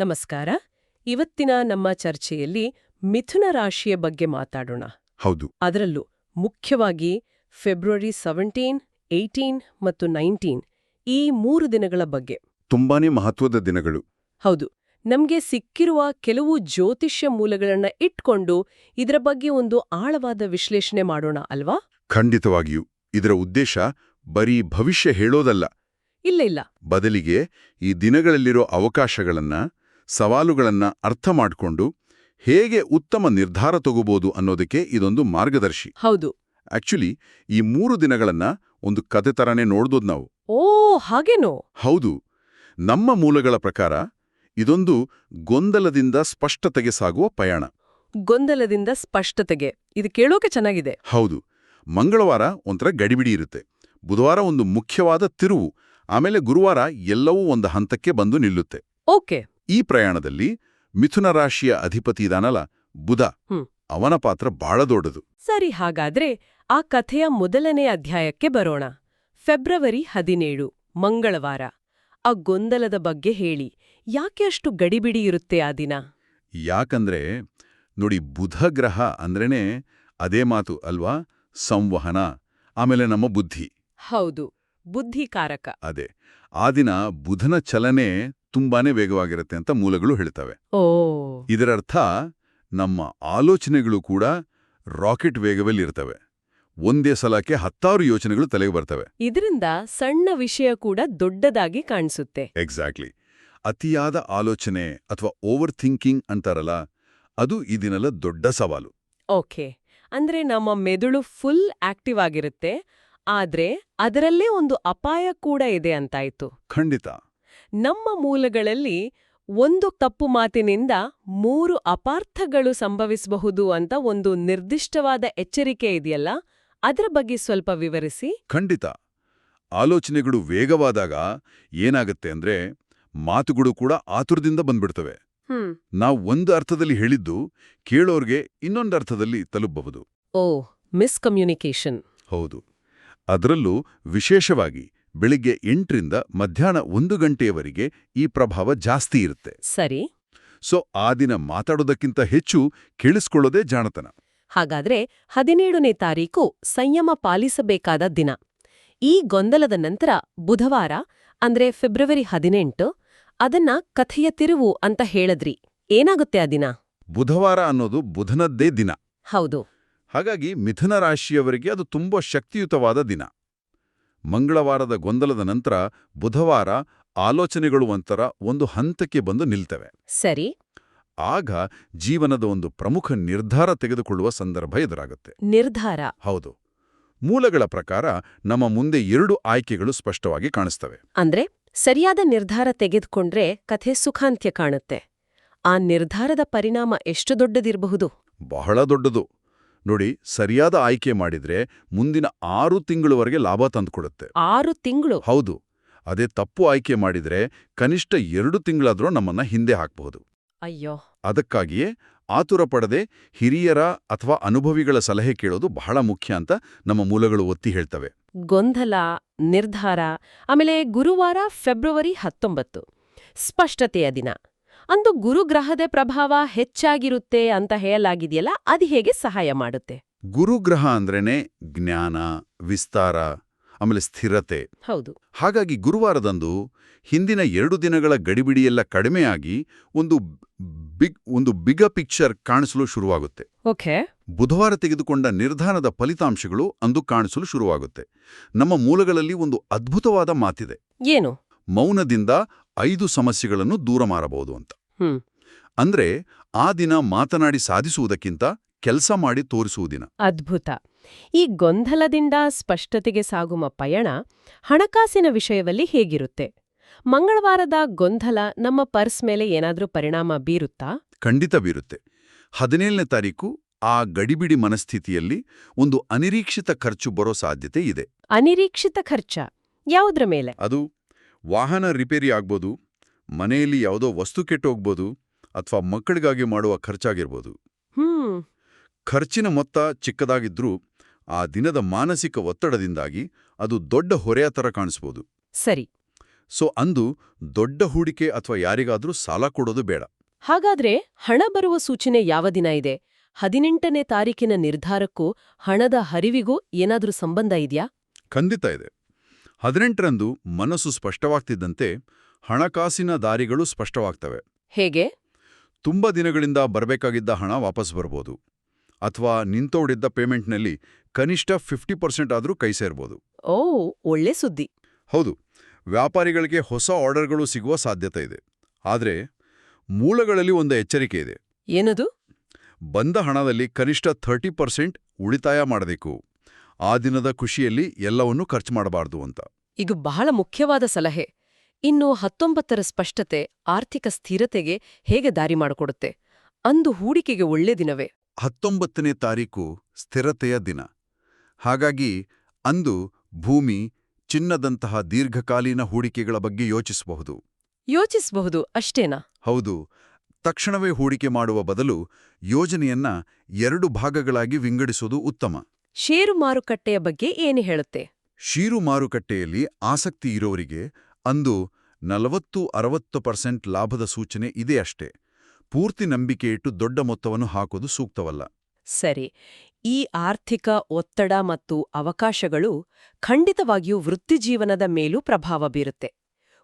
ನಮಸ್ಕಾರ. ಇವತ್ತಿನ ನಮ್ಮ ಚರ್ಚೆಯಲ್ಲಿ ಮಿಥುನ ರಾಶಿಯ ಬಗ್ಗೆ ಮಾತಾಡೋಣ. ಹೌದು. ಅದರಲ್ಲೂ ಮುಖ್ಯವಾಗಿ ಫೆಬ್ರವರಿ 17, 18 ಮತ್ತು 19 ಈ 3 ದಿನಗಳ ಬಗ್ಗೆ. ತುಂಬಾನೇ ಮಹತ್ವದ ದಿನಗಳು. ಹೌದು. ನಮ್ಗೆ ಸಿಕ್ಕಿರುವ ಕೆಲವು ಜ್ಯೋತಿಷ್ಯ ಮೂಲಗಳನ್ನ ಇಟ್ಕೊಂಡು ಇದರ ಬಗ್ಗೆ ಒಂದು ಆಳವಾದ ವಿಶ್ಲೇಷಣೆ ಮಾಡೋಣ ಅಲ್ವಾ? ಖಂಡಿತವಾಗಿಯೂ. ಇದರ ಉದ್ದೇಶ ಬರೀ ಭವಿಷ್ಯ ಹೇಳೋದಲ್ಲ. ಇಲ್ಲ. ಬದಲಿಗೆ ಈ ದಿನಗಳಲ್ಲಿರೋ ಅವಕಾಶಗಳನ್ನ, ಸವಾಲುಗಳನ್ನ ಅರ್ಥ ಮಾಡ್ಕೊಂಡು ಹೇಗೆ ಉತ್ತಮ ನಿರ್ಧಾರ ತಗೋಬಹುದು ಅನ್ನೋದಕ್ಕೆ ಇದೊಂದು ಮಾರ್ಗದರ್ಶಿ. ಹೌದು. ಆಕ್ಚುಲಿ ಈ 3 ದಿನಗಳನ್ನ ಒಂದು ಕತೆ ತರಾನೇ ನೋಡ್ದೋದ್ ನಾವು. ಓ, ಹಾಗೇನೋ? ಹೌದು. ನಮ್ಮ ಮೂಲಗಳ ಪ್ರಕಾರ ಇದೊಂದು ಗೊಂದಲದಿಂದ ಸ್ಪಷ್ಟತೆಗೆ ಸಾಗುವ ಪಯಣ. ಗೊಂದಲದಿಂದ ಸ್ಪಷ್ಟತೆಗೆ. ಇದು ಕೇಳೋಕೆ ಚೆನ್ನಾಗಿದೆ. ಹೌದು. ಮಂಗಳವಾರ ಒಂಥರ ಗಡಿಬಿಡಿ ಇರುತ್ತೆ. ಬುಧವಾರ ಒಂದು ಮುಖ್ಯವಾದ ತಿರುವು. ಆಮೇಲೆ ಗುರುವಾರ ಎಲ್ಲವೂ ಒಂದು ಹಂತಕ್ಕೆ ಬಂದು ನಿಲ್ಲುತ್ತೆ. ಓಕೆ. ಈ ಪ್ರಯಾಣದಲ್ಲಿ ಮಿಥುನ ರಾಶಿಯ ಅಧಿಪತಿ ಇದಾನಲ್ಲ, ಬುಧ, ಅವನ ಪಾತ್ರ ಬಹಳ ದೊಡ್ಡದು. ಸರಿ, ಹಾಗಾದ್ರೆ ಆ ಕಥೆಯ ಮೊದಲನೇ ಅಧ್ಯಾಯಕ್ಕೆ ಬರೋಣ. ಫೆಬ್ರವರಿ 17, ಮಂಗಳವಾರ. ಆ ಗೊಂದಲದ ಬಗ್ಗೆ ಹೇಳಿ. ಯಾಕೆ ಅಷ್ಟು ಗಡಿಬಿಡಿ ಇರುತ್ತೆ ಆ ದಿನ? ಯಾಕಂದ್ರೆ ನೋಡಿ, ಬುಧ ಗ್ರಹ ಅಂದ್ರೇನೆ ಅದೇ ಮಾತು ಅಲ್ವಾ? ಸಂವಹನ, ಆಮೇಲೆ ನಮ್ಮ ಬುದ್ಧಿ. ಹೌದು, ಬುದ್ಧಿಕಾರಕ. ಅದೇ. ಆ ದಿನ ಬುಧನ ಚಲನೆ ತುಂಬಾನೇ ವೇಗವಾಗಿರುತ್ತೆ ಅಂತ ಮೂಲಗಳು ಹೇಳ್ತವೆ. ಓ. ಇದರರ್ಥ ನಮ್ಮ ಆಲೋಚನೆಗಳು ಕೂಡ ರಾಕೆಟ್ ವೇಗದಲ್ಲಿರ್ತವೆ. ಒಂದೇ ಸಲಕ್ಕೆ 10 ಯೋಚನೆಗಳು ತಲೆಗೆ ಬರ್ತವೆ. ಇದರಿಂದ ಸಣ್ಣ ವಿಷಯ ಕೂಡ ದೊಡ್ಡದಾಗಿ ಕಾಣಿಸುತ್ತೆ. ಎಕ್ಸಾಕ್ಟ್ಲಿ. ಅತಿಯಾದ ಆಲೋಚನೆ ಅಥವಾ ಓವರ್ ಥಿಂಕಿಂಗ್ ಅಂತಾರಲ್ಲ, ಅದು ಈ ದಿನದ ದೊಡ್ಡ ಸವಾಲು. ಓಕೆ. ಅಂದ್ರೆ ನಮ್ಮ ಮೆದುಳು ಫುಲ್ ಆಕ್ಟಿವ್ ಆಗಿರುತ್ತೆ, ಆದ್ರೆ ಅದರಲ್ಲೇ ಒಂದು ಅಪಾಯ ಕೂಡ ಇದೆ ಅಂತಾಯ್ತು. ಖಂಡಿತ. ನಮ್ಮ ಮೂಲಗಳಲ್ಲಿ ಒಂದು ತಪ್ಪು ಮಾತಿನಿಂದ 3 ಅಪಾರ್ಥಗಳು ಸಂಭವಿಸಬಹುದು ಅಂತ ಒಂದು ನಿರ್ದಿಷ್ಟವಾದ ಎಚ್ಚರಿಕೆ ಇದೆಯಲ್ಲ, ಅದರ ಬಗ್ಗೆ ಸ್ವಲ್ಪ ವಿವರಿಸಿ. ಖಂಡಿತ. ಆಲೋಚನೆಗಳು ವೇಗವಾದಾಗ ಏನಾಗತ್ತೆ ಅಂದ್ರೆ ಮಾತುಗಳು ಕೂಡ ಆತುರದಿಂದ ಬಂದ್ಬಿಡ್ತವೆ. ನಾವು ಒಂದು ಅರ್ಥದಲ್ಲಿ ಹೇಳಿದ್ದು ಕೇಳೋರ್ಗೆ ಇನ್ನೊಂದು ಅರ್ಥದಲ್ಲಿ ತಲುಪಬಹುದು. ಓ, ಮಿಸ್ಕಮ್ಯುನಿಕೇಶನ್. ಹೌದು. ಅದರಲ್ಲೂ ವಿಶೇಷವಾಗಿ ಬೆಳಿಗ್ಗೆ 8ರಿಂದ ಮಧ್ಯಾಹ್ನ 1 ಗಂಟೆಯವರೆಗೆ ಈ ಪ್ರಭಾವ ಜಾಸ್ತಿ ಇರುತ್ತೆ. ಸರಿ. ಸೊ ಆ ದಿನ ಮಾತಾಡೋದಕ್ಕಿಂತ ಹೆಚ್ಚು ಕೇಳಿಸ್ಕೊಳ್ಳೋದೇ ಜಾಣತನ. ಹಾಗಾದ್ರೆ 17ನೇ ತಾರೀಕು ಸಂಯಮ ಪಾಲಿಸಬೇಕಾದ ದಿನ. ಈ ಗೊಂದಲದ ನಂತರ ಬುಧವಾರ ಅಂದ್ರೆ ಫೆಬ್ರವರಿ 18, ಅದನ್ನ ಕಥೆಯ ತಿರುವು ಅಂತ ಹೇಳಿದ್ರಿ. ಏನಾಗುತ್ತೆ ಆ ದಿನ? ಬುಧವಾರ ಅನ್ನೋದು ಬುಧನದ್ದೇ ದಿನ. ಹೌದು. ಹಾಗಾಗಿ ಮಿಥುನ ರಾಶಿಯವರಿಗೆ ಅದು ತುಂಬಾ ಶಕ್ತಿಯುತವಾದ ದಿನ. ಮಂಗಳವಾರದ ಗೊಂದಲದ ನಂತರ ಬುಧವಾರ ಆಲೋಚನೆಗಳು ಒಂಥರ ಒಂದು ಹಂತಕ್ಕೆ ಬಂದು ನಿಲ್ತವೆ. ಸರಿ. ಆಗ ಜೀವನದ ಒಂದು ಪ್ರಮುಖ ನಿರ್ಧಾರ ತೆಗೆದುಕೊಳ್ಳುವ ಸಂದರ್ಭ ಎದುರಾಗುತ್ತೆ. ನಿರ್ಧಾರ? ಹೌದು. ಮೂಲಗಳ ಪ್ರಕಾರ ನಮ್ಮ ಮುಂದೆ 2 ಆಯ್ಕೆಗಳು ಸ್ಪಷ್ಟವಾಗಿ ಕಾಣಿಸ್ತವೆ. ಅಂದ್ರೆ ಸರಿಯಾದ ನಿರ್ಧಾರ ತೆಗೆದುಕೊಂಡ್ರೆ ಕಥೆ ಸುಖಾಂತ್ಯ ಕಾಣುತ್ತೆ. ಆ ನಿರ್ಧಾರದ ಪರಿಣಾಮ ಎಷ್ಟು ದೊಡ್ಡದಿರಬಹುದು? ಬಹಳ ದೊಡ್ಡದು. ನೋಡಿ, ಸರಿಯಾದ ಆಯ್ಕೆ ಮಾಡಿದ್ರೆ ಮುಂದಿನ 6 ತಿಂಗಳವರೆಗೆ ಲಾಭ ತಂದುಕೊಡುತ್ತೆ. 6 ತಿಂಗಳು? ಹೌದು. ಅದೇ ತಪ್ಪು ಆಯ್ಕೆ ಮಾಡಿದ್ರೆ ಕನಿಷ್ಠ 2 ತಿಂಗಳಾದ್ರೂ ನಮ್ಮನ್ನ ಹಿಂದೆ ಹಾಕಬಹುದು. ಅಯ್ಯೋ. ಅದಕ್ಕಾಗಿಯೇ ಆತುರ ಪಡದೆ ಹಿರಿಯರ ಅಥವಾ ಅನುಭವಿಗಳ ಸಲಹೆ ಕೇಳೋದು ಬಹಳ ಮುಖ್ಯ ಅಂತ ನಮ್ಮ ಮೂಲಗಳು ಒತ್ತಿ ಹೇಳ್ತವೆ. ಗೊಂದಲ, ನಿರ್ಧಾರ. ಆಮೇಲೆ ಗುರುವಾರ ಫೆಬ್ರವರಿ 19, ಸ್ಪಷ್ಟತೆಯ ದಿನ. ಅಂದು ಗುರುಗ್ರಹದ ಪ್ರಭಾವ ಹೆಚ್ಚಾಗಿರುತ್ತೆ ಅಂತ ಹೇಳಲಾಗಿದೆಯಲ್ಲ, ಅದು ಹೇಗೆ ಸಹಾಯ ಮಾಡುತ್ತೆ? ಗುರುಗ್ರಹ ಅಂದ್ರೇನೆ ಜ್ಞಾನ, ವಿಸ್ತಾರ, ಆಮೇಲೆ ಸ್ಥಿರತೆ. ಹೌದು. ಹಾಗಾಗಿ ಗುರುವಾರದಂದು ಹಿಂದಿನ 2 ದಿನಗಳ ಗಡಿಬಿಡಿಯೆಲ್ಲ ಕಡಿಮೆಯಾಗಿ ಒಂದು ಬಿಗ ಪಿಕ್ಚರ್ ಕಾಣಿಸಲು ಶುರುವಾಗುತ್ತೆ. ಓಕೆ. ಬುಧವಾರ ತೆಗೆದುಕೊಂಡ ನಿರ್ಧಾರದ ಫಲಿತಾಂಶಗಳು ಅಂದು ಕಾಣಿಸಲು ಶುರುವಾಗುತ್ತೆ. ನಮ್ಮ ಮೂಲಗಳಲ್ಲಿ ಒಂದು ಅದ್ಭುತವಾದ ಮಾತಿದೆ. ಏನು? ಮೌನದಿಂದ 5 ಸಮಸ್ಯೆಗಳನ್ನು ದೂರ ಮಾಡಬಹುದು ಅಂತ. ಅಂದ್ರೆ ಆ ದಿನ ಮಾತನಾಡಿ ಸಾಧಿಸುವುದಕ್ಕಿಂತ ಕೆಲಸ ಮಾಡಿ ತೋರಿಸುವುದಿನ. ಅದ್ಭುತ. ಈ ಗೊಂದಲದಿಂದ ಸ್ಪಷ್ಟತೆಗೆ ಸಾಗುವ ಪಯಣ ಹಣಕಾಸಿನ ವಿಷಯದಲ್ಲಿ ಹೇಗಿರುತ್ತೆ? ಮಂಗಳವಾರದ ಗೊಂದಲ ನಮ್ಮ ಪರ್ಸ್ ಮೇಲೆ ಏನಾದ್ರೂ ಪರಿಣಾಮ ಬೀರುತ್ತಾ? ಖಂಡಿತ ಬೀರುತ್ತೆ. 17ನೇ ತಾರೀಕು ಆ ಗಡಿಬಿಡಿ ಮನಸ್ಥಿತಿಯಲ್ಲಿ ಒಂದು ಅನಿರೀಕ್ಷಿತ ಖರ್ಚು ಬರೋ ಸಾಧ್ಯತೆ ಇದೆ. ಅನಿರೀಕ್ಷಿತ ಖರ್ಚ? ಯಾವುದ್ರ ಮೇಲೆ? ಅದು ವಾಹನ ರಿಪೇರಿ ಆಗ್ಬೋದು, ಮನೆಯಲ್ಲಿ ಯಾವುದೋ ವಸ್ತು ಕೆಟ್ಟೋಗ್ಬೋದು, ಅಥವಾ ಮಕ್ಕಳಿಗಾಗಿ ಮಾಡುವ ಖರ್ಚಾಗಿರ್ಬೋದು. ಖರ್ಚಿನ ಮೊತ್ತ ಚಿಕ್ಕದಾಗಿದ್ರೂ ಆ ದಿನದ ಮಾನಸಿಕ ಒತ್ತಡದಿಂದಾಗಿ ಅದು ದೊಡ್ಡ ಹೊರೆಯ ಥರ ಕಾಣಿಸ್ಬೋದು. ಸರಿ. ಸೊ ಅಂದು ದೊಡ್ಡ ಹೂಡಿಕೆ ಅಥವಾ ಯಾರಿಗಾದ್ರೂ ಸಾಲ ಕೊಡೋದು ಬೇಡ. ಹಾಗಾದ್ರೆ ಹಣ ಬರುವ ಸೂಚನೆ ಯಾವ ದಿನ ಇದೆ? 18ನೇ ತಾರೀಕಿನ ನಿರ್ಧಾರಕ್ಕೂ ಹಣದ ಹರಿವಿಗೂ ಏನಾದ್ರೂ ಸಂಬಂಧ ಇದೆಯಾ? ಖಂಡಿತ ಇದೆ. 18ರಂದು ಮನಸ್ಸು ಸ್ಪಷ್ಟವಾಗ್ತಿದ್ದಂತೆ ಹಣಕಾಸಿನ ದಾರಿಗಳು ಸ್ಪಷ್ಟವಾಗ್ತವೆ. ಹೇಗೆ? ತುಂಬ ದಿನಗಳಿಂದ ಬರಬೇಕಾಗಿದ್ದ ಹಣ ವಾಪಸ್ ಬರ್ಬೋದು. ಅಥವಾ ನಿಂತೋಡಿದ್ದ ಪೇಮೆಂಟ್ನಲ್ಲಿ ಕನಿಷ್ಠ 50% ಆದರೂ ಕೈ ಸೇರ್ಬೋದು. ಓ, ಒಳ್ಳೆ ಸುದ್ದಿ. ಹೌದು, ವ್ಯಾಪಾರಿಗಳಿಗೆ ಹೊಸ ಆರ್ಡರ್ಗಳು ಸಿಗುವ ಸಾಧ್ಯತೆ ಇದೆ. ಆದರೆ ಮೂಲಗಳಲ್ಲಿ ಒಂದು ಎಚ್ಚರಿಕೆ ಇದೆ. ಏನದು? ಬಂದ ಹಣದಲ್ಲಿ ಕನಿಷ್ಠ 30% ಉಳಿತಾಯ ಮಾಡಬೇಕು. ಆ ದಿನದ ಖುಷಿಯಲ್ಲಿ ಎಲ್ಲವನ್ನೂ ಖರ್ಚು ಮಾಡಬಾರ್ದು ಅಂತ. ಇದು ಬಹಳ ಮುಖ್ಯವಾದ ಸಲಹೆ. ಇನ್ನು 19ರ ಸ್ಪಷ್ಟತೆ ಆರ್ಥಿಕ ಸ್ಥಿರತೆಗೆ ಹೇಗೆ ದಾರಿ ಮಾಡಿಕೊಡುತ್ತೆ? ಅಂದು ಹೂಡಿಕೆಗೆ ಒಳ್ಳೆ ದಿನವೇ. 19ನೇ ತಾರೀಕು ಸ್ಥಿರತೆಯ ದಿನ. ಹಾಗಾಗಿ ಅಂದು ಭೂಮಿ, ಚಿನ್ನದಂತಹ ದೀರ್ಘಕಾಲೀನ ಹೂಡಿಕೆಗಳ ಬಗ್ಗೆ ಯೋಚಿಸಬಹುದು ಅಷ್ಟೇನಾ? ಹೌದು. ತಕ್ಷಣವೇ ಹೂಡಿಕೆ ಮಾಡುವ ಬದಲು ಯೋಜನೆಯನ್ನ 2 ಭಾಗಗಳಾಗಿ ವಿಂಗಡಿಸೋದು ಉತ್ತಮ. ಷೇರು ಮಾರುಕಟ್ಟೆಯ ಬಗ್ಗೆ ಏನು ಹೇಳುತ್ತೆ? ಷೇರು ಮಾರುಕಟ್ಟೆಯಲ್ಲಿ ಆಸಕ್ತಿ ಇರೋರಿಗೆ ಅಂದು 40-60% ಲಾಭದ ಸೂಚನೆ ಇದೆ ಅಷ್ಟೇ. ಪೂರ್ತಿ ನಂಬಿಕೆ ಇಟ್ಟು ದೊಡ್ಡ ಮೊತ್ತವನ್ನು ಹಾಕೋದು ಸೂಕ್ತವಲ್ಲ. ಸರಿ. ಈ ಆರ್ಥಿಕ ಒತ್ತಡ ಮತ್ತು ಅವಕಾಶಗಳು ಖಂಡಿತವಾಗಿಯೂ ವೃತ್ತಿಜೀವನದ ಮೇಲೂ ಪ್ರಭಾವ ಬೀರುತ್ತೆ.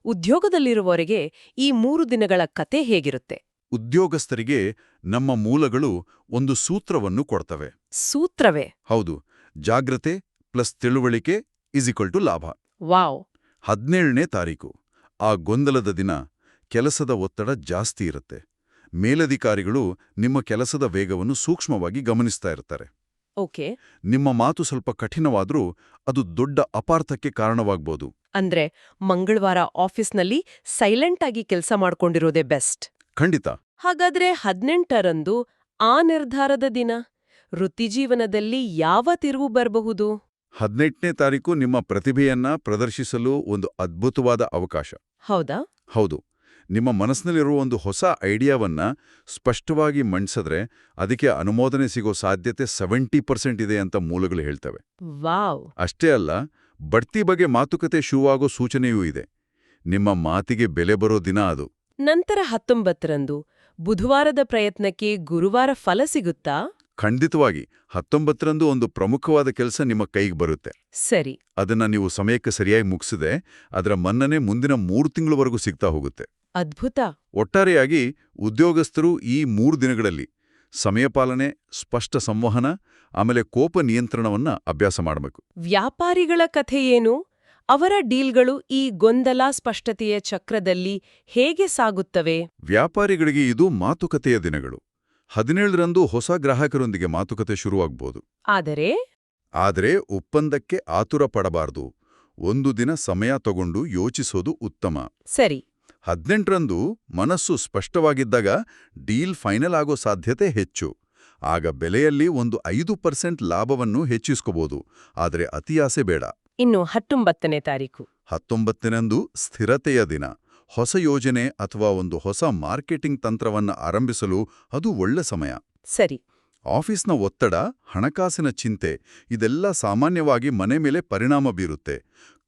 ಉದ್ಯೋಗದಲ್ಲಿರುವವರಿಗೆ ಈ 3 ದಿನಗಳ ಕತೆ ಹೇಗಿರುತ್ತೆ? ಉದ್ಯೋಗಸ್ಥರಿಗೆ ನಮ್ಮ ಮೂಲಗಳು ಒಂದು ಸೂತ್ರವನ್ನು ಕೊಡ್ತವೆ. ಸೂತ್ರವೇ? ಹೌದು. ಜಾಗ್ರತೆ ಪ್ಲಸ್ ತಿಳುವಳಿಕೆ = ಲಾಭ. ವಾವ್! 17ನೇ ತಾರೀಕು ಆ ಗೊಂದಲದ ದಿನ. ಕೆಲಸದ ಒತ್ತಡ ಜಾಸ್ತಿ ಇರುತ್ತೆ. ಮೇಲಧಿಕಾರಿಗಳು ನಿಮ್ಮ ಕೆಲಸದ ವೇಗವನ್ನು ಸೂಕ್ಷ್ಮವಾಗಿ ಗಮನಿಸ್ತಾ ಇರ್ತಾರೆ. ಓಕೆ. ನಿಮ್ಮ ಮಾತು ಸ್ವಲ್ಪ ಕಠಿಣವಾದ್ರೂ ಅದು ದೊಡ್ಡ ಅಪಾರ್ಥಕ್ಕೆ ಕಾರಣವಾಗ್ಬೋದು. ಅಂದ್ರೆ ಮಂಗಳವಾರ ಆಫೀಸ್ನಲ್ಲಿ ಸೈಲೆಂಟ್ ಆಗಿ ಕೆಲಸ ಮಾಡ್ಕೊಂಡಿರೋದೇ ಬೆಸ್ಟ್. ಖಂಡಿತ. ಹಾಗಾದ್ರೆ 18ರಂದು ಆ ನಿರ್ಧಾರದ ದಿನ. ವೃತ್ತಿಜೀವನದಲ್ಲಿ ಯಾವ ತಿರುವು ಬರಬಹುದು? 18ನೇ ತಾರೀಕು ನಿಮ್ಮ ಪ್ರತಿಭೆಯನ್ನ ಪ್ರದರ್ಶಿಸಲು ಒಂದು ಅದ್ಭುತವಾದ ಅವಕಾಶ. ಹೌದಾ? ಹೌದು. ನಿಮ್ಮ ಮನಸ್ಸಿನಲ್ಲಿರುವ ಒಂದು ಹೊಸ ಐಡಿಯಾವನ್ನ ಸ್ಪಷ್ಟವಾಗಿ ಮಂಡಿಸಿದ್ರೆ ಅದಕ್ಕೆ ಅನುಮೋದನೆ ಸಿಗೋ ಸಾಧ್ಯತೆ 70% ಇದೆ ಅಂತ ಮೂಲಗಳು ಹೇಳ್ತವೆ. ವಾವ್! ಅಷ್ಟೇ ಅಲ್ಲ, ಬಡ್ತಿ ಬಗ್ಗೆ ಮಾತುಕತೆ ಶುರುವಾಗೋ ಸೂಚನೆಯೂ ಇದೆ. ನಿಮ್ಮ ಮಾತಿಗೆ ಬೆಲೆ ಬರೋ ದಿನ ಅದು. ನಂತರ 19ರಂದು ಬುಧವಾರದ ಪ್ರಯತ್ನಕ್ಕೆ ಗುರುವಾರ ಫಲ ಸಿಗುತ್ತಾ? ಖಂಡಿತವಾಗಿ. 19ರಂದು ಒಂದು ಪ್ರಮುಖವಾದ ಕೆಲಸ ನಿಮ್ಮ ಕೈಗೆ ಬರುತ್ತೆ. ಸರಿ. ಅದನ್ನ ನೀವು ಸಮಯಕ್ಕೆ ಸರಿಯಾಗಿ ಮುಗಿಸಿದೆ ಅದರ ಮನ್ನಣೆ ಮುಂದಿನ 3 ತಿಂಗಳವರೆಗೂ ಸಿಗ್ತಾ ಹೋಗುತ್ತೆ. ಅದ್ಭುತ. ಒಟ್ಟಾರೆಯಾಗಿ ಉದ್ಯೋಗಸ್ಥರು ಈ 3 ದಿನಗಳಲ್ಲಿ ಸಮಯಪಾಲನೆ, ಸ್ಪಷ್ಟ ಸಂವಹನ, ಆಮೇಲೆ ಕೋಪ ನಿಯಂತ್ರಣವನ್ನ ಅಭ್ಯಾಸ ಮಾಡಬೇಕು. ವ್ಯಾಪಾರಿಗಳ ಕಥೆ ಏನು? ಅವರ ಡೀಲ್ಗಳು ಈ ಗೊಂದಲ ಸ್ಪಷ್ಟತೆಯ ಚಕ್ರದಲ್ಲಿ ಹೇಗೆ ಸಾಗುತ್ತವೆ? ವ್ಯಾಪಾರಿಗಳಿಗೆ ಇದು ಮಾತುಕತೆಯ ದಿನಗಳು. 17ರಂದು ಹೊಸ ಗ್ರಾಹಕರೊಂದಿಗೆ ಮಾತುಕತೆ ಶುರುವಾಗ್ಬೋದು. ಆದರೆ ಒಪ್ಪಂದಕ್ಕೆ ಆತುರ ಪಡಬಾರ್ದು. ಒಂದು ದಿನ ಸಮಯ ತಗೊಂಡು ಯೋಚಿಸೋದು ಉತ್ತಮ. ಸರಿ. 18ರಂದು ಮನಸ್ಸು ಸ್ಪಷ್ಟವಾಗಿದ್ದಾಗ ಡೀಲ್ ಫೈನಲ್ ಆಗೋ ಸಾಧ್ಯತೆ ಹೆಚ್ಚು. ಆಗ ಬೆಲೆಯಲ್ಲಿ ಒಂದು 5% ಲಾಭವನ್ನು ಹೆಚ್ಚಿಸ್ಕೋಬೋದು. ಆದರೆ ಅತಿಯಾಸೆ ಬೇಡ. ಇನ್ನು 19ನೇ ತಾರೀಕು 19ರಂದು ಸ್ಥಿರತೆಯ ದಿನ. ಹೊಸ ಯೋಜನೆ ಅಥವಾ ಒಂದು ಹೊಸ ಮಾರ್ಕೆಟಿಂಗ್ ತಂತ್ರವನ್ನ ಆರಂಭಿಸಲು ಅದು ಒಳ್ಳೆ ಸಮಯ. ಸರಿ. ಆಫೀಸ್ನ ಒತ್ತಡ, ಹಣಕಾಸಿನ ಚಿಂತೆ ಇದೆಲ್ಲ ಸಾಮಾನ್ಯವಾಗಿ ಮನೆ ಮೇಲೆ ಪರಿಣಾಮ ಬೀರುತ್ತೆ.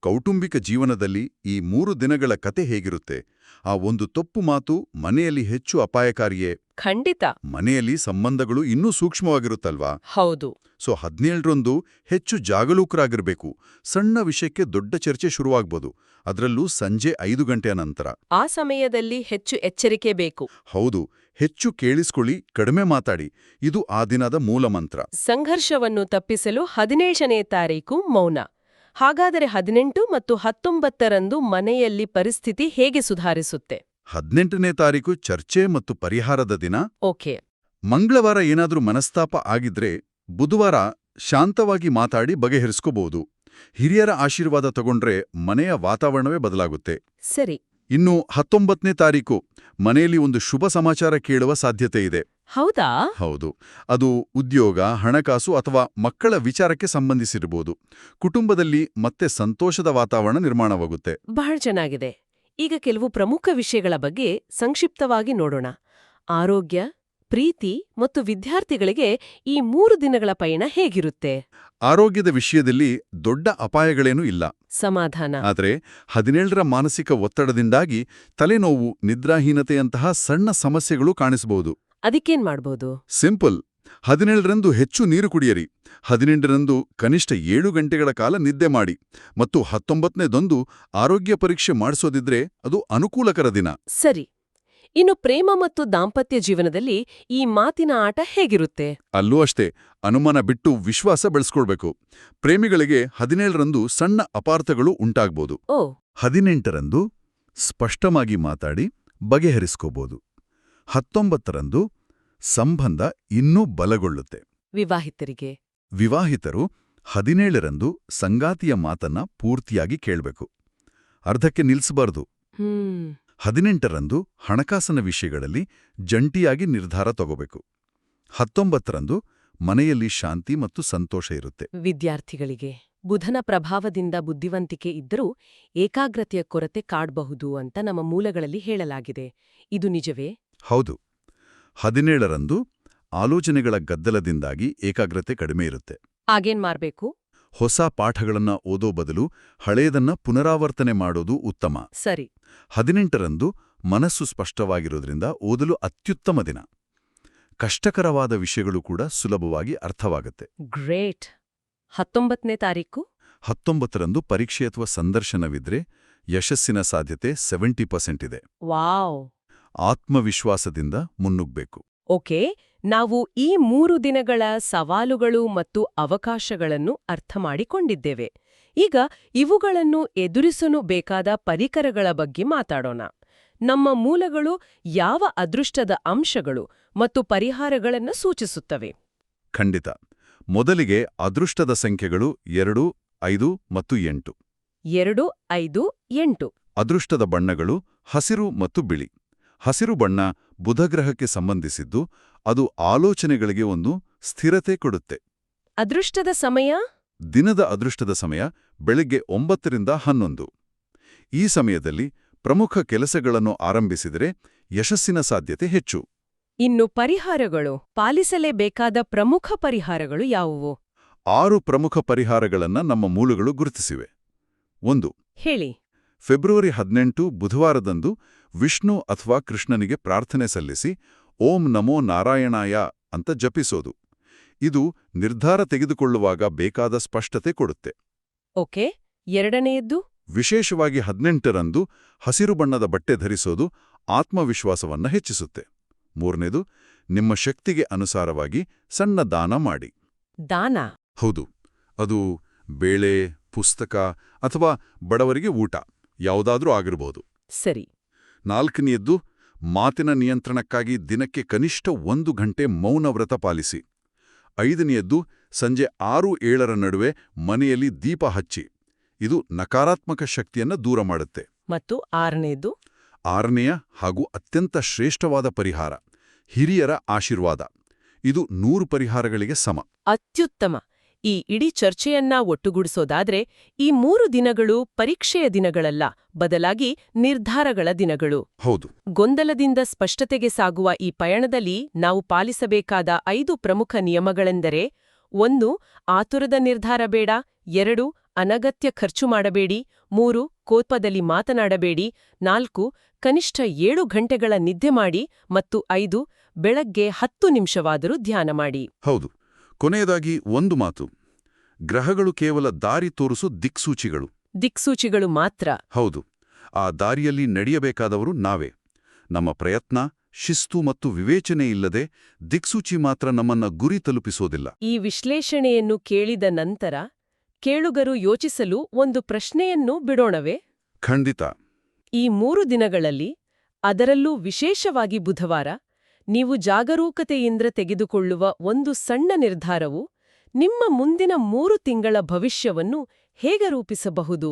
ಕೌಟುಂಬಿಕ ಜೀವನದಲ್ಲಿ ಈ 3 ದಿನಗಳ ಕತೆ ಹೇಗಿರುತ್ತೆ? ಆ ಒಂದು ತಪ್ಪು ಮಾತು ಮನೆಯಲ್ಲಿ ಹೆಚ್ಚು ಅಪಾಯಕಾರಿಯೇ? ಖಂಡಿತ. ಮನೆಯಲ್ಲಿ ಸಂಬಂಧಗಳು ಇನ್ನೂ ಸೂಕ್ಷ್ಮವಾಗಿರುತ್ತಲ್ವಾ? ಹೌದು. ಸೊ 17ರಂದು ಹೆಚ್ಚು ಜಾಗರೂಕರಾಗಿರ್ಬೇಕು. ಸಣ್ಣ ವಿಷಯಕ್ಕೆ ದೊಡ್ಡ ಚರ್ಚೆ ಶುರುವಾಗ್ಬೋದು. ಅದರಲ್ಲೂ ಸಂಜೆ 5 ಗಂಟೆಯ ನಂತರ. ಆ ಸಮಯದಲ್ಲಿ ಹೆಚ್ಚು ಎಚ್ಚರಿಕೆ ಬೇಕು. ಹೌದು. ಹೆಚ್ಚು ಕೇಳಿಸ್ಕೊಳ್ಳಿ, ಕಡಿಮೆ ಮಾತಾಡಿ. ಇದು ಆ ದಿನದ ಮೂಲ ಮಂತ್ರ. ಸಂಘರ್ಷವನ್ನು ತಪ್ಪಿಸಲು 17ನೇ ತಾರೀಕು ಮೌನ. ಹಾಗಾದರೆ 18 ಮತ್ತು 19ರಂದು ಮನೆಯಲ್ಲಿ ಪರಿಸ್ಥಿತಿ ಹೇಗೆ ಸುಧಾರಿಸುತ್ತೆ? 18ನೇ ತಾರೀಕು ಚರ್ಚೆ ಮತ್ತು ಪರಿಹಾರದ ದಿನ. ಓಕೆ. ಮಂಗಳವಾರ ಏನಾದ್ರೂ ಮನಸ್ತಾಪ ಆಗಿದ್ರೆ ಬುಧವಾರ ಶಾಂತವಾಗಿ ಮಾತಾಡಿ ಬಗೆಹರಿಸ್ಕೋಬಹುದು. ಹಿರಿಯರ ಆಶೀರ್ವಾದ ತಗೊಂಡ್ರೆ ಮನೆಯ ವಾತಾವರಣವೇ ಬದಲಾಗುತ್ತೆ. ಸರಿ. ಇನ್ನು 19ನೇ ತಾರೀಕು ಮನೆಯಲ್ಲಿ ಒಂದು ಶುಭ ಸಮಾಚಾರ ಕೇಳುವ ಸಾಧ್ಯತೆ ಇದೆ. ಹೌದಾ? ಹೌದು. ಅದು ಉದ್ಯೋಗ, ಹಣಕಾಸು ಅಥವಾ ಮಕ್ಕಳ ವಿಚಾರಕ್ಕೆ ಸಂಬಂಧಿಸಿರಬಹುದು. ಕುಟುಂಬದಲ್ಲಿ ಮತ್ತೆ ಸಂತೋಷದ ವಾತಾವರಣ ನಿರ್ಮಾಣವಾಗುತ್ತೆ. ಬಹಳ ಚೆನ್ನಾಗಿದೆ. ಈಗ ಕೆಲವು ಪ್ರಮುಖ ವಿಷಯಗಳ ಬಗ್ಗೆ ಸಂಕ್ಷಿಪ್ತವಾಗಿ ನೋಡೋಣ. ಆರೋಗ್ಯ, ಪ್ರೀತಿ ಮತ್ತು ವಿದ್ಯಾರ್ಥಿಗಳಿಗೆ ಈ 3 ದಿನಗಳ ಪಯಣ ಹೇಗಿರುತ್ತೆ? ಆರೋಗ್ಯದ ವಿಷಯದಲ್ಲಿ ದೊಡ್ಡ ಅಪಾಯಗಳೇನೂ ಇಲ್ಲ. ಸಮಾಧಾನ. ಆದರೆ 17ರ ಮಾನಸಿಕ ಒತ್ತಡದಿಂದಾಗಿ ತಲೆನೋವು, ನಿದ್ರಾಹೀನತೆಯಂತಹ ಸಣ್ಣ ಸಮಸ್ಯೆಗಳು ಕಾಣಿಸಬಹುದು. ಅದಕ್ಕೇನ್ ಮಾಡ್ಬೋದು? ಸಿಂಪಲ್. 17ರಂದು ಹೆಚ್ಚು ನೀರು ಕುಡಿಯಿರಿ. 18ರಂದು ಕನಿಷ್ಠ 7 ಗಂಟೆಗಳ ಕಾಲ ನಿದ್ದೆ ಮಾಡಿ. ಮತ್ತು 19ನೇದೊಂದು ಆರೋಗ್ಯ ಪರೀಕ್ಷೆ ಮಾಡಿಸೋದಿದ್ರೆ ಅದು ಅನುಕೂಲಕರ ದಿನ. ಸರಿ. ಇನ್ನು ಪ್ರೇಮ ಮತ್ತು ದಾಂಪತ್ಯ ಜೀವನದಲ್ಲಿ ಈ ಮಾತಿನ ಆಟ ಹೇಗಿರುತ್ತೆ? ಅಲ್ಲೂ ಅಷ್ಟೇ, ಅನುಮಾನ ಬಿಟ್ಟು ವಿಶ್ವಾಸ ಬೆಳೆಸ್ಕೊಳ್ಬೇಕು. ಪ್ರೇಮಿಗಳಿಗೆ 17ರಂದು ಸಣ್ಣ ಅಪಾರ್ಥಗಳು ಉಂಟಾಗ್ಬೋದು. ಓ. 18ರಂದು ಸ್ಪಷ್ಟವಾಗಿ ಮಾತಾಡಿ ಬಗೆಹರಿಸ್ಕೋಬೋದು. 19ರಂದು ಸಂಬಂಧ ಇನ್ನೂ ಬಲಗೊಳ್ಳುತ್ತೆ. ವಿವಾಹಿತರಿಗೆ? ವಿವಾಹಿತರು 17ರಂದು ಸಂಗಾತಿಯ ಮಾತನ್ನ ಪೂರ್ತಿಯಾಗಿ ಕೇಳ್ಬೇಕು. ಅರ್ಧಕ್ಕೆ ನಿಲ್ಸಬಾರ್ದು. 18ರಂದು ಹಣಕಾಸಿನ ವಿಷಯಗಳಲ್ಲಿ ಜಂಟಿಯಾಗಿ ನಿರ್ಧಾರ ತಗೋಬೇಕು. 19ರಂದು ಮನೆಯಲ್ಲಿ ಶಾಂತಿ ಮತ್ತು ಸಂತೋಷ ಇರುತ್ತೆ. ವಿದ್ಯಾರ್ಥಿಗಳಿಗೆ ಬುಧನ ಪ್ರಭಾವದಿಂದ ಬುದ್ಧಿವಂತಿಕೆ ಇದ್ದರೂ ಏಕಾಗ್ರತೆಯ ಕೊರತೆ ಕಾಡಬಹುದು ಅಂತ ನಮ್ಮ ಮೂಲಗಳಲ್ಲಿ ಹೇಳಲಾಗಿದೆ. ಇದು ನಿಜವೇ? ಹೌದು. 17ರಂದು ಆಲೋಚನೆಗಳ ಗದ್ದಲದಿಂದಾಗಿ ಏಕಾಗ್ರತೆ ಕಡಿಮೆ ಇರುತ್ತೆ. ಆಗೇನ್ ಮಾಡ್ಬೇಕು? ಹೊಸ ಪಾಠಗಳನ್ನ ಓದೋ ಬದಲು ಹಳೆಯದನ್ನ ಪುನರಾವರ್ತನೆ ಮಾಡೋದು ಉತ್ತಮ. ಸರಿ. 18ರಂದು ಮನಸ್ಸು ಸ್ಪಷ್ಟವಾಗಿರೋದ್ರಿಂದ ಓದಲು ಅತ್ಯುತ್ತಮ ದಿನ. ಕಷ್ಟಕರವಾದ ವಿಷಯಗಳು ಕೂಡ ಸುಲಭವಾಗಿ ಅರ್ಥವಾಗುತ್ತೆ. ಗ್ರೇಟ್. 19ನೇ ತಾರೀಕು? 19ರಂದು ಪರೀಕ್ಷೆ ಅಥವಾ ಸಂದರ್ಶನವಿದ್ರೆ ಯಶಸ್ಸಿನ ಸಾಧ್ಯತೆ 70% ಇದೆ. ವಾವ್. ಆತ್ಮವಿಶ್ವಾಸದಿಂದ ಮುನ್ನುಗ್ಬೇಕು. ಓಕೆ, ನಾವು ಈ 3 ದಿನಗಳ ಸವಾಲುಗಳು ಮತ್ತು ಅವಕಾಶಗಳನ್ನು ಅರ್ಥ ಮಾಡಿಕೊಂಡಿದ್ದೇವೆ. ಈಗ ಇವುಗಳನ್ನು ಎದುರಿಸಲು ಬೇಕಾದ ಪರಿಕರಗಳ ಬಗ್ಗೆ ಮಾತಾಡೋಣ. ನಮ್ಮ ಮೂಲಗಳು ಯಾವ ಅದೃಷ್ಟದ ಅಂಶಗಳು ಮತ್ತು ಪರಿಹಾರಗಳನ್ನು ಸೂಚಿಸುತ್ತವೆ? ಖಂಡಿತ. ಮೊದಲಿಗೆ ಅದೃಷ್ಟದ ಸಂಖ್ಯೆಗಳು 2, 5 ಮತ್ತು 8. 2, 5, 8. ಅದೃಷ್ಟದ ಬಣ್ಣಗಳು ಹಸಿರು ಮತ್ತು ಬಿಳಿ. ಹಸಿರು ಬಣ್ಣ ಬುಧಗ್ರಹಕ್ಕೆ ಸಂಬಂಧಿಸಿದ್ದು, ಅದು ಆಲೋಚನೆಗಳಿಗೆ ಒಂದು ಸ್ಥಿರತೆ ಕೊಡುತ್ತೆ. ಅದೃಷ್ಟದ ಸಮಯ? ದಿನದ ಅದೃಷ್ಟದ ಸಮಯ ಬೆಳಗ್ಗೆ 9ರಿಂದ 11. ಈ ಸಮಯದಲ್ಲಿ ಪ್ರಮುಖ ಕೆಲಸಗಳನ್ನು ಆರಂಭಿಸಿದರೆ ಯಶಸ್ಸಿನ ಸಾಧ್ಯತೆ ಹೆಚ್ಚು. ಇನ್ನು ಪರಿಹಾರಗಳು, ಪಾಲಿಸಲೇಬೇಕಾದ ಪ್ರಮುಖ ಪರಿಹಾರಗಳು ಯಾವುವು? 6 ಪ್ರಮುಖ ಪರಿಹಾರಗಳನ್ನ ನಮ್ಮ ಮೂಲಗಳು ಗುರುತಿಸಿವೆ. 1. ಹೇಳಿ. ಫೆಬ್ರವರಿ 18 ಬುಧವಾರದಂದು ವಿಷ್ಣು ಅಥವಾ ಕೃಷ್ಣನಿಗೆ ಪ್ರಾರ್ಥನೆ ಸಲ್ಲಿಸಿ ಓಂ ನಮೋ ನಾರಾಯಣಾಯ ಅಂತ ಜಪಿಸೋದು. ಇದು ನಿರ್ಧಾರ ತೆಗೆದುಕೊಳ್ಳುವಾಗ ಬೇಕಾದ ಸ್ಪಷ್ಟತೆ ಕೊಡುತ್ತೆ. ಓಕೆ. 2ನೇಯದ್ದು? ವಿಶೇಷವಾಗಿ 18ರಂದು ಹಸಿರು ಬಣ್ಣದ ಬಟ್ಟೆ ಧರಿಸೋದು ಆತ್ಮವಿಶ್ವಾಸವನ್ನ ಹೆಚ್ಚಿಸುತ್ತೆ. 3ನೇದು, ನಿಮ್ಮ ಶಕ್ತಿಗೆ ಅನುಸಾರವಾಗಿ ಸಣ್ಣ ದಾನ ಮಾಡಿ. ದಾನ? ಹೌದು. ಅದು ಬೇಳೆ, ಪುಸ್ತಕ ಅಥವಾ ಬಡವರಿಗೆ ಊಟ ಯಾವುದಾದ್ರೂ ಆಗಿರಬಹುದು. ಸರಿ. 4ನೇಯದ್ದು, ಮಾತಿನ ನಿಯಂತ್ರಣಕ್ಕಾಗಿ ದಿನಕ್ಕೆ ಕನಿಷ್ಠ 1 ಗಂಟೆ ಮೌನ ವ್ರತ ಪಾಲಿಸಿ. 5ನೇಯದ್ದು, ಸಂಜೆ 6-7ರ ನಡುವೆ ಮನೆಯಲ್ಲಿ ದೀಪ ಹಚ್ಚಿ. ಇದು ನಕಾರಾತ್ಮಕ ಶಕ್ತಿಯನ್ನ ದೂರ ಮಾಡುತ್ತೆ. ಮತ್ತು 6ನೇದು? 6ನೇಯ ಹಾಗೂ ಅತ್ಯಂತ ಶ್ರೇಷ್ಠವಾದ ಪರಿಹಾರ, ಹಿರಿಯರ ಆಶೀರ್ವಾದ. ಇದು 100 ಪರಿಹಾರಗಳಿಗೆ ಸಮ. ಅತ್ಯುತ್ತಮ. ಈ ಇಡೀ ಚರ್ಚೆಯನ್ನ ಒಟ್ಟುಗೂಡಿಸೋದಾದ್ರೆ ಈ 3 ದಿನಗಳು ಪರೀಕ್ಷೆಯ ದಿನಗಳಲ್ಲ, ಬದಲಾಗಿ ನಿರ್ಧಾರಗಳ ದಿನಗಳು. ಹೌದು. ಗೊಂದಲದಿಂದ ಸ್ಪಷ್ಟತೆಗೆ ಸಾಗುವ ಈ ಪಯಣದಲ್ಲಿ ನಾವು ಪಾಲಿಸಬೇಕಾದ 5 ಪ್ರಮುಖ ನಿಯಮಗಳೆಂದರೆ: 1. ಆತುರದ ನಿರ್ಧಾರ ಬೇಡ. 2. ಅನಗತ್ಯ ಖರ್ಚು ಮಾಡಬೇಡಿ. 3. ಕೋಪದಲ್ಲಿ ಮಾತನಾಡಬೇಡಿ. 4. ಕನಿಷ್ಠ 7 ಗಂಟೆಗಳ ನಿದ್ದೆ ಮಾಡಿ. ಮತ್ತು 5. ಬೆಳಗ್ಗೆ 10 ನಿಮಿಷವಾದರೂ ಧ್ಯಾನ ಮಾಡಿ. ಹೌದು. ಕೊನೆಯದಾಗಿ ಒಂದು ಮಾತು. ಗ್ರಹಗಳು ಕೇವಲ ದಾರಿ ತೋರಿಸೋ ದಿಕ್ಸೂಚಿಗಳು. ದಿಕ್ಸೂಚಿಗಳು ಮಾತ್ರ. ಹೌದು. ಆ ದಾರಿಯಲ್ಲಿ ನಡೆಯಬೇಕಾದವರು ನಾವೇ. ನಮ್ಮ ಪ್ರಯತ್ನ, ಶಿಸ್ತು ಮತ್ತು ವಿವೇಚನೆ ಇಲ್ಲದೆ ದಿಕ್ಸೂಚಿ ಮಾತ್ರ ನಮ್ಮನ್ನ ಗುರಿ ತಲುಪಿಸೋದಿಲ್ಲ. ಈ ವಿಶ್ಲೇಷಣೆಯನ್ನು ಕೇಳಿದ ನಂತರ ಕೇಳುಗರು ಯೋಚಿಸಲು ಒಂದು ಪ್ರಶ್ನೆಯನ್ನು ಬಿಡೋಣವೇ? ಖಂಡಿತ. ಈ 3 ದಿನಗಳಲ್ಲಿ, ಅದರಲ್ಲೂ ವಿಶೇಷವಾಗಿ ಬುಧವಾರ, ನೀವು ಜಾಗರೂಕತೆಯಿಂದ ತೆಗೆದುಕೊಳ್ಳುವ ಒಂದು ಸಣ್ಣ ನಿರ್ಧಾರವು ನಿಮ್ಮ ಮುಂದಿನ 3 ತಿಂಗಳ ಭವಿಷ್ಯವನ್ನು ಹೇಗೆ ರೂಪಿಸಬಹುದು?